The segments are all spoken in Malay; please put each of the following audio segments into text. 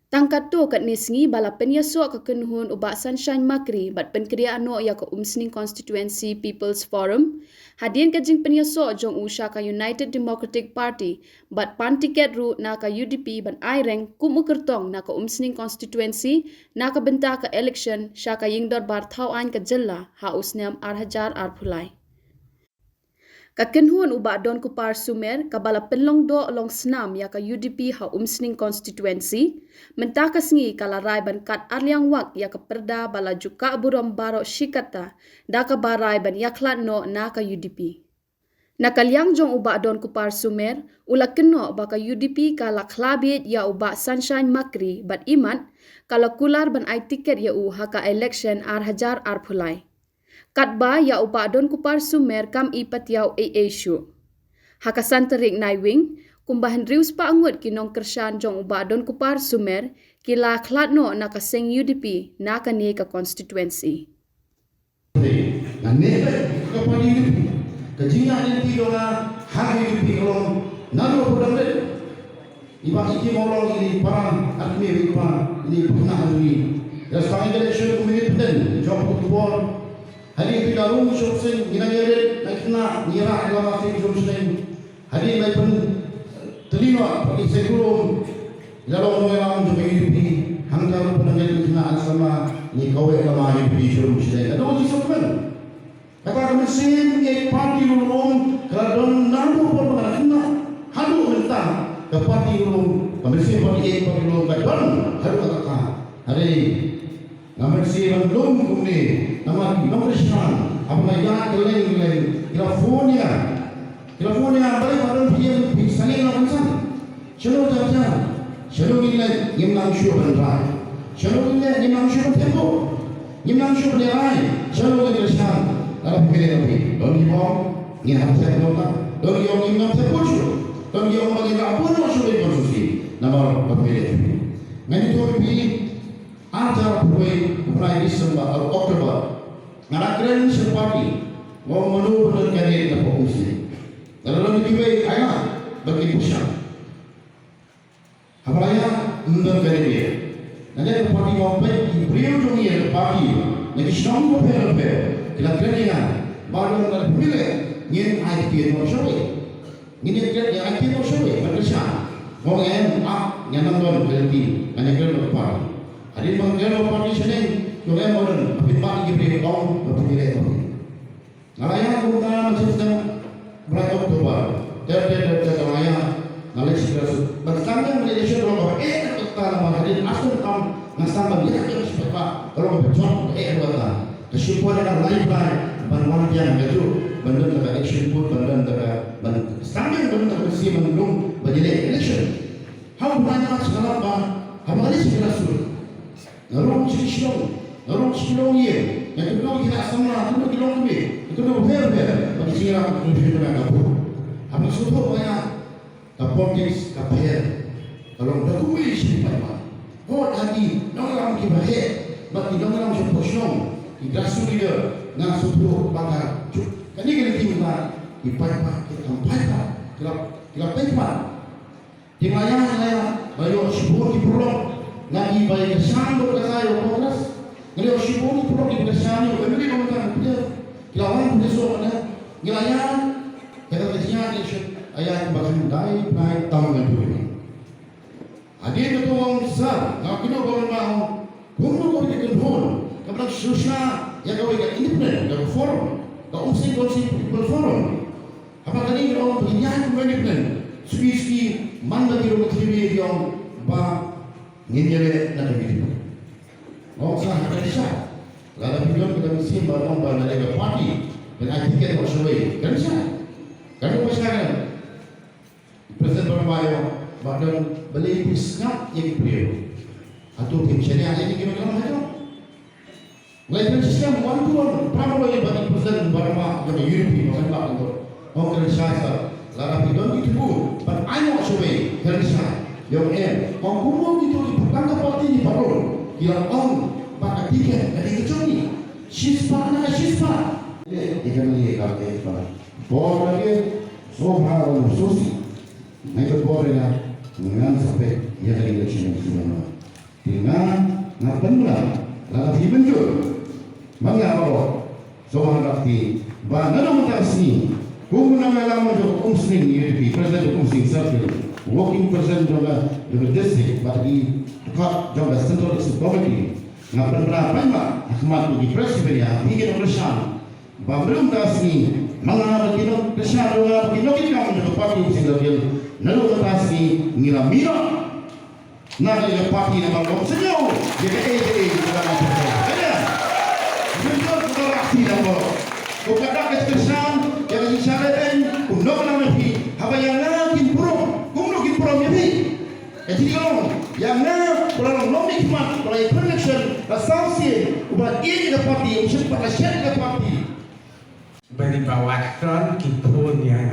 Tangkat tu kat nisngi bala penyaso ke kenhun ubak Sunshine Makri bat penkria ano ya ke Umsning Constituency People's Forum. Hadian ke jing penyaso jong usha ka United Democratic Party bat pan tiket ru na ka UDP ban aireng kumu kertong na ka Umsning Constituency na ka benta ka election sya ka yingdor bar thau ain ka jella ha usniam arhajar arphulai. Kakenhuan ubak Don Kupar Sumer kabala penlong do along senam ya ka UDP ha Umsning Constituency mentah kasengi kala rai ban kat arliang wak ya ka perda bala juka buram baro shikata da ka barai ban yaklat no na ka UDP. Nakaliang jong ubak Don Kupar Sumer ula keno baka UDP kala khlabit ya ubak Sunshine Makri bat iman kala kular ban ai tiket ya u ha ka election arhajar arphulai. Katba ya upa Don Kupar Sumer kam ipat yau shu. Haka santerik naiwing, kumbahan rius pa angut kinong kersan jong upa Don Kupar Sumer, kila klat no nakaseng UDP naka ni ka constituency. Na nebe kapal UDP, kajinya UDP dona hang UDP kolong nalo podam det. Iba iki molong ini parang admi iba ini pernah ini. Ya sekarang election committee job football. Hari ini dalam usaha ginanya nakna nira lama sih usaha hari ini pun terima bagi sebelum dalam orang juga ini hanggar pun yang kena sama ni kau yang lama ini sebelum usaha ada uji sokan kata mesin yang parti ulung kalau nalu pun mengenai halu mentah ke parti ulung mesin parti ulung kadang halu kata hari nama si belum kumni nama Krishan apa yang keleng California balik baru dia bisanya nak macam celo jalan celo ini yang syur bandar celo ini yang syur tempo yang syur lerai celo ini Krishan dalam pilih lebih don ibom ni harus saya nota don ibom ni harus saya pujuk don ibom bagi apa nak syur konstitusi nama pilih ngani tu pilih antar mulai Desember atau Oktober ngarakren sepati mau menu berkali tak fokus ni dalam lebih ayah bagi pusat apalagi berkali dia nanti parti mau baik beliau dunia parti nanti sedang berper kita kerja baru nak pilih ni IT no show ni kerja IT no show bekerja mau yang yang nonton berhenti hanya kerja parti hari mengenai parti sini, kita modern, tapi parti kita kaum berpilih itu. Ngalaya kita masih sedang bulan Oktober, terdekat ngalaya ngalaya sekitar bertambah Malaysia orang kita nama hari asal kaum ngasam banyak yang seperti orang berjuang dua kesimpulan yang lain bantuan yang itu bantuan terhadap action put bantuan terhadap standing bantuan terhadap si menunggu bagi election. How banyak sekarang apa lagi sekitar Narong silong ye, yang kedua kita sama, kedua kilong lebih, kedua ber, bagi siapa tu kita nak kapu. Apa suatu banyak, kapotis, kapaya, kalau dah kuih sini pada, oh tadi, orang kita bahaya, bagi orang seposong, kita sudah nak suatu bangga, kan ini kita tinggal, kita sampai kita pencet, tinggalnya bayu sebuah di pulau. Lagi baik kesan berkata Kongres, kalau sibuk perlu dipercayai, bagaimana komentar dia? Lawan dia soalnya, nilainya kita kerjanya ayat bahkan naik tahun ini. Adik itu orang besar, nak kena orang mau, kau kita kenal, kemudian susah, ya kau ikat independen, kau forum, kau usik forum. Apa tadi orang begini independen, suki mana di rumah TV yang bah nginjile na hivi. Sasa kanisa la bilioni kita msimu naomba na ile party na ticket kwa shule. Kanisa. Kalau masyarakat Presiden Bermayo badan beli bisnyak yang beliau atau pensiunnya ini gimana macam? Lain sistem one-to-one prabowo yang bagi Presiden Bermayo yang Europe macam apa itu? Orang kanisa la bilioni itu but I know shule kanisa. Yang orang kumpulan itu bukan parti di parol, yang orang pakai tiket dari kecil, sispa. Ikan ni kalau apa, boleh lagi, sohar atau susi, mereka boleh nak mengenal sampai yang dari kecil semua. dibentuk mengapa soal rakti ba nanu mutasi kumuna malam jo kumsning UDP president kumsning circle working president jonga the district but di kap jonga central district committee ngapan berapa ma ahmad di presiden ya bikin urusan ba belum tasni mangapa kino urusan jonga kino kita menjadi parti single nanu mutasi ngira mira na ile parti na mango senyo jadi dalam ada betul betul rakti nama ukada keskesan yang disyaraten undang nabi apa yang nakin prom ya bi jadi kalau yang kalau nomi hikmat kalau connection asasi ubat ini ke parti usul pada syarikat parti beri bawatron kipun yang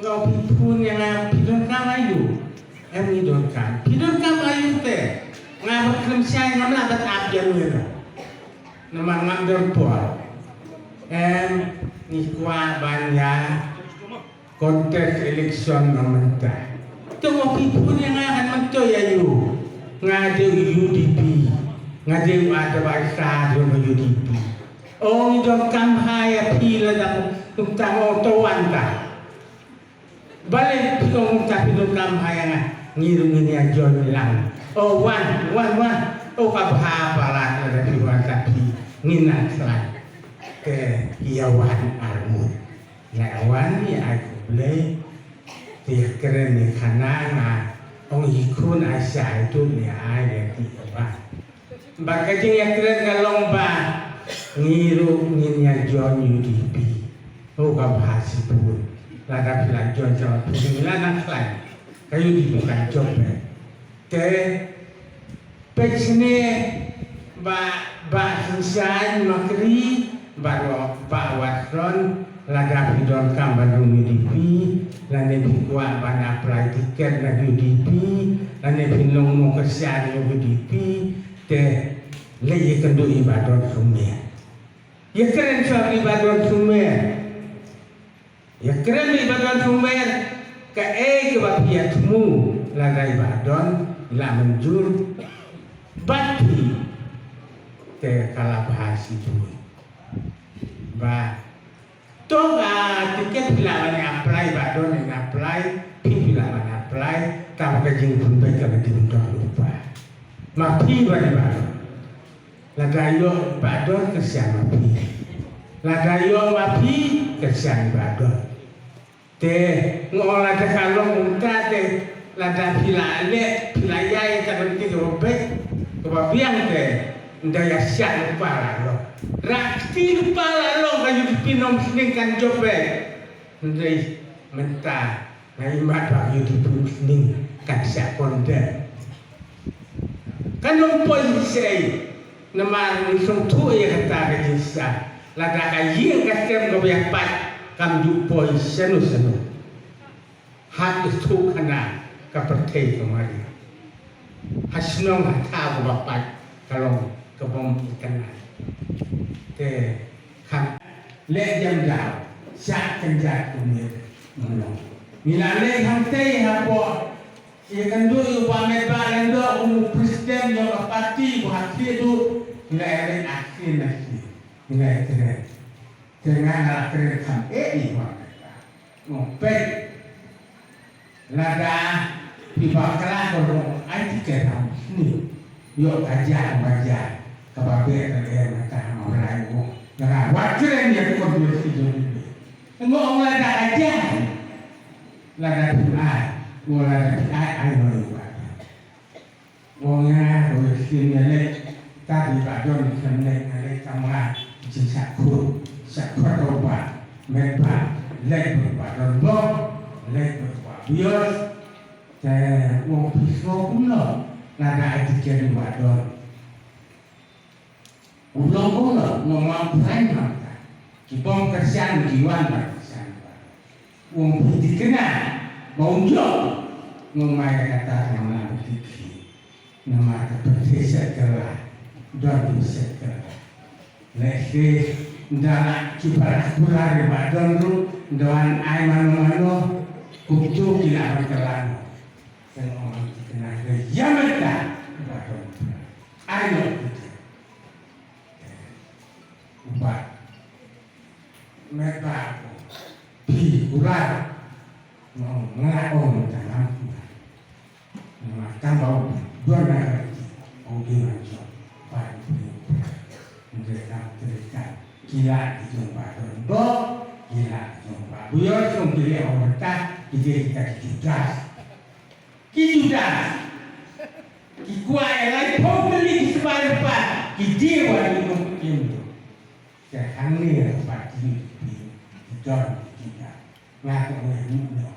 ngau pun yang pidon kam ayu pidon kam ayu te ngabot kemsian ngamla bat abjan wira nama ngamdor poa nikwa banya konteks election namanta to ngau pun yang akan mentoy ayu ngade UDP ngade ada baisa do UDP idon kam haya pila dang tungtang otowanta balik pitong kapitong kam hayang ngirungin niya John lang one kabahabalan na piwan tapi nginaslan ke iyawan armut lawan ni aku boleh dia keren ni kanana ong ikun asya itu ni ada tiba bakajing yang keren galong ba ngirungin niya John UDP kabahasi pun lada bilang John pilihan nak lain kayu dibuka job ke pecne ba susah makri baru watron lada bidon kamban UDP lada bikuat bana apply tiket lada UDP lada binong mau kesian UDP te lagi kendu ibadat Sumer ya keren soal ibadat Sumer ya keren ibadat Sumer ke kebapiatmu laga ibadon ila menjur bati ke kalabahasi tu ba toga tiket bilangan apply ibadon yang apply bilangan apply tahu kajing pun baik kalau dibentuk lupa mapi ibadon laga yo ibadon kesian mapi laga yo mapi kesian ibadon te ngolah te kalong unta te lada pilale pilaya yang tak berhenti robek kebabiang te ndaya siap lupa lo rakti lupa lo kayu dipinom seningkan jobek ndai mentah ngai mat kayu dipinom sening kan siap konten kan posisi nama nisung tu ya kata kejisa lada kayu kasem gobiak pat kam jupoi senu hat itu kena kepercayaan kemari hasnong hata bapak kalau kebom ikan te kam le jam dah syak kenjat kumir menolong milale hantai hapo ia kan dulu pamer balan do presiden yang parti bahati itu nilai akhir nasi nilai terus dengan akhir di mereka ngompet lada di bakalan dorong IT kerang ni yuk kajian baca kebabe terlihat mereka orang itu dengan wajar yang kontribusi jadi ngomong lada kajian lada tunai lada tunai ayo ngomongnya kontribusi ni tadi Pak John sebenarnya ada sama jisaku sakit obat, mereka lek berbahaya, lek berbahaya. Saya mau pisau pula, nada itu jadi bahaya. Ulang pula, ngomong lain mata. Kibong kesian jiwan kesian. Uang putih kena, mau jauh, ngomong kata nama putih, nama seperti setelah, dan setelah. Lek ndana kibarat bulan badan tu doan ai mano kucu kila kelan dan orang kena yameta Ayo kita. Ubah. Mereka pi ular. Mau ngelaon dalam Tuhan. Memakan bau dua negara. Oke macam. Baik. Mereka terikat. Gila di jumpa Rondo. Gila di jumpa Buyo. Jumpa orang tak. Kita judas. Kikuat yang lain pembeli di sebar-sebar. Kidewa di mungkin. Sekarang ni dapat di dalam kita. Ngaku mengenai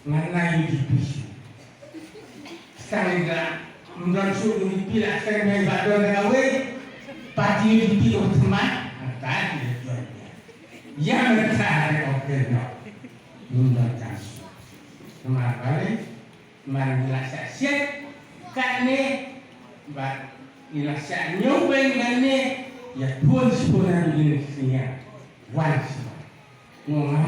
mengenai di pisu. Sekarang menurut suruh dipilih sekarang yang badan gawe. Pati dipilih teman. Antara dia jual dia. Yang mereka ada okey no. Menurut kamu. Kenapa ni? Menjelaskan siap. Kat ni, ilasak nyobain dengan ni, ya tuan sekolah begini sini, wan semua, ngomong